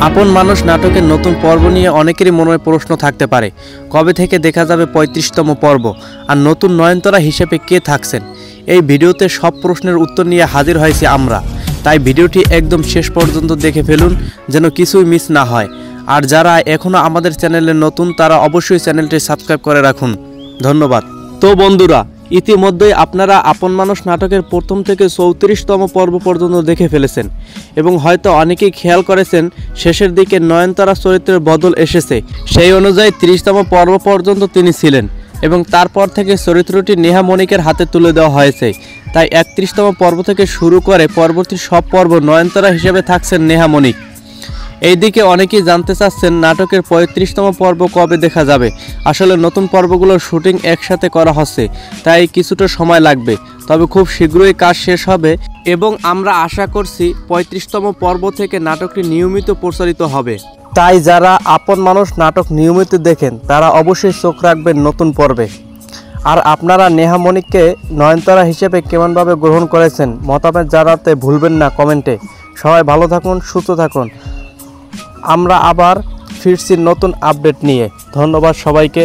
আপন মানুষ নাটকের নতুন পর্ব নিয়ে অনেকেরই মনে প্রশ্ন থাকতে পারে, কবে থেকে দেখা যাবে ৩৫তম পর্ব, আর নতুন নয়নতারা হিসেবে কে থাকছেন। এই ভিডিওতে সব প্রশ্নের উত্তর নিয়ে হাজির হয়েছি আমরা, তাই ভিডিওটি একদম শেষ পর্যন্ত দেখে ফেলুন যেন কিছুই মিস না হয়। আর যারা এখনও আমাদের চ্যানেলে নতুন তারা অবশ্যই চ্যানেলটি সাবস্ক্রাইব করে রাখুন। ধন্যবাদ। তো বন্ধুরা, ইতিমধ্যেই আপনারা আপন মানুষ নাটকের প্রথম থেকে ৩৪তম পর্ব পর্যন্ত দেখে ফেলেছেন এবং হয়তো অনেকেই খেয়াল করেছেন শেষের দিকে নয়নতারা চরিত্রের বদল এসেছে। সেই অনুযায়ী ৩০তম পর্ব পর্যন্ত তিনি ছিলেন এবং তারপর থেকে চরিত্রটি নেহা মনিকের হাতে তুলে দেওয়া হয়েছে। তাই ৩১তম পর্ব থেকে শুরু করে পরবর্তী সব পর্ব নয়নতারা হিসেবে থাকছেন নেহা মনিক। এইদিকে অনেকেই জানতে চাচ্ছেন নাটকের ৩৫তম পর্ব কবে দেখা যাবে। আসলে নতুন পর্বগুলোর শুটিং একসাথে করা হচ্ছে, তাই কিছুটা সময় লাগবে, তবে খুব শীঘ্রই কাজ শেষ হবে এবং আমরা আশা করছি ৩৫তম পর্ব থেকে নাটকটি নিয়মিত প্রচারিত হবে। তাই যারা আপন মানুষ নাটক নিয়মিত দেখেন তারা অবশ্যই চোখ রাখবেন নতুন পর্বে। আর আপনারা নেহা মনিককে নয়নতারা হিসেবে কেমনভাবে গ্রহণ করেছেন মতামত জানাতে ভুলবেন না কমেন্টে। সবাই ভালো থাকুন, সুস্থ থাকুন। আমরা আবার ফিরছি নতুন আপডেট নিয়ে। ধন্যবাদ সবাইকে।